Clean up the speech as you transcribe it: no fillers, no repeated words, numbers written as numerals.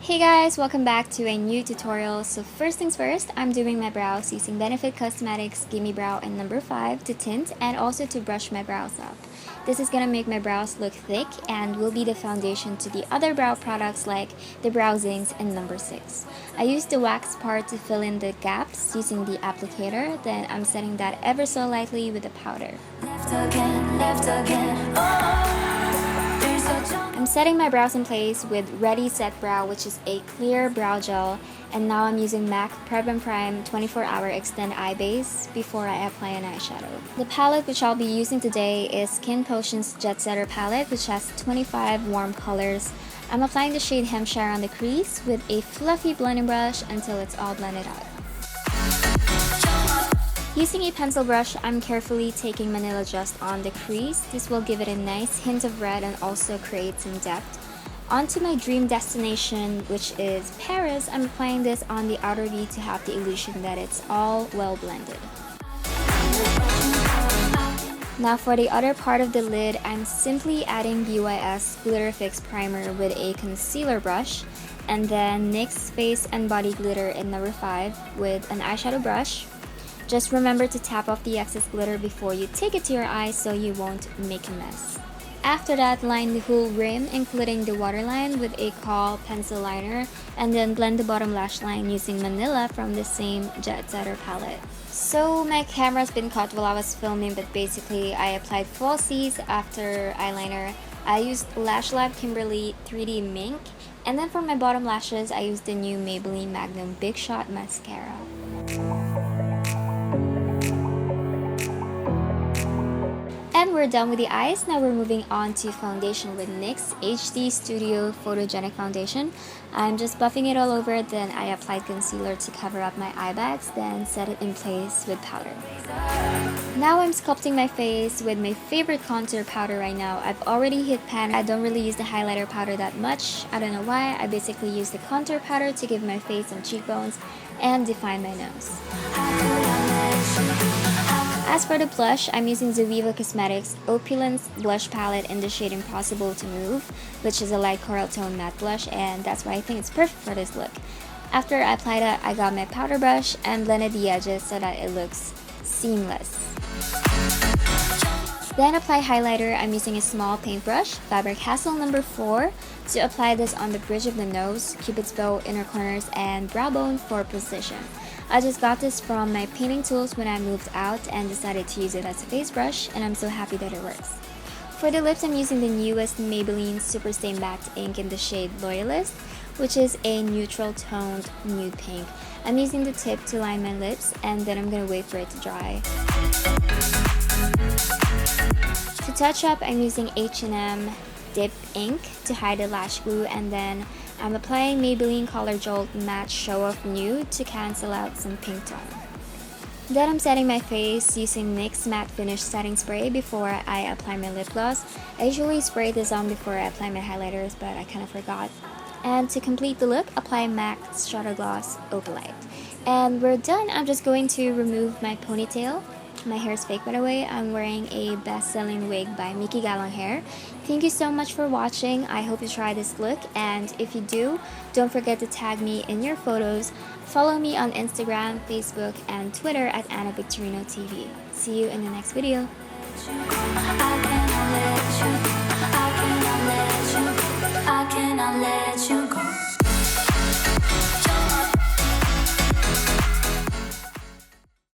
Hey guys, welcome back to a new tutorial. So first things first, I'm doing my brows using Benefit Cosmetics Gimme Brow in number 5 to tint and also to brush my brows up. This is gonna make my brows look thick and will be the foundation to the other brow products like the Brow Zings in number 6. I used the wax part to fill in the gaps using the applicator, then I'm setting that ever so lightly with the powder. Left again, oh. I'm setting my brows in place with Ready Set Brow, which is a clear brow gel, and now I'm using MAC Prep and Prime 24-Hour Extend Eye Base before I apply an eyeshadow. The palette which I'll be using today is SkinPotions Jetsetter palette, which has 25 warm colors. I'm applying the shade Hampshire on the crease with a fluffy blending brush until it's all blended out. Using a pencil brush, I'm carefully taking Manila Just on the crease. This will give it a nice hint of red and also create some depth. Onto my dream destination, which is Paris, I'm applying this on the outer V to have the illusion that it's all well blended. Now for the other part of the lid, I'm simply adding BYS Glitter Primer with a concealer brush, and then NYX Face and Body Glitter in number 5 with an eyeshadow brush. Just remember to tap off the excess glitter before you take it to your eyes so you won't make a mess. After that, line the whole rim including the waterline with a Kohl pencil liner, and then blend the bottom lash line using Manila from the same Jetsetter palette. So my camera's been cut while I was filming, but basically I applied falsies after eyeliner. I used LashLab Kimberly 3D Mink, and then for my bottom lashes I used the new Maybelline Magnum Bigshot mascara. And we're done with the eyes. Now we're moving on to foundation with NYX HD Studio Photogenic Foundation. I'm just buffing it all over, then I applied concealer to cover up my eye bags, then set it in place with powder. Now I'm sculpting my face with my favorite contour powder right now. I've already hit pan. I don't really use the highlighter powder that much. I don't know why. I basically use the contour powder to give my face some cheekbones and define my nose. As for the blush, I'm using Zoeva Cosmetics Opulence blush palette in the shade Impossible to Move, which is a light coral tone matte blush, and that's why I think it's perfect for this look. After I applied it, I got my powder brush and blended the edges so that it looks seamless. Then apply highlighter. I'm using a small paintbrush, Faber-Castell number 4, to apply this on the bridge of the nose, cupid's bow, inner corners, and brow bone for precision. I just got this from my painting tools when I moved out and decided to use it as a face brush, and I'm so happy that it works. For the lips, I'm using the newest Maybelline Superstay Matte Ink in the shade Loyalist, which is a neutral toned nude pink. I'm using the tip to line my lips, and then I'm gonna wait for it to dry. To touch up, I'm using H&M Dip Ink to hide the lash glue, and then I'm applying Maybelline Color Jolt Matte Show Off Nude to cancel out some pink tone. Then I'm setting my face using NYX Matte Finish Setting Spray before I apply my lip gloss. I usually spray this on before I apply my highlighters, but I kind of forgot. And to complete the look, apply MAC Shutter Gloss Opalite. And we're done. I'm just going to remove my ponytail. My hair is fake, by the way. I'm wearing a best-selling wig by Mickey Galong Hair. Thank you so much for watching. I hope you try this look, and if you do, don't forget to tag me in your photos. Follow me on Instagram, Facebook, and Twitter at Anna Victorino TV. See you in the next video. I cannot let you.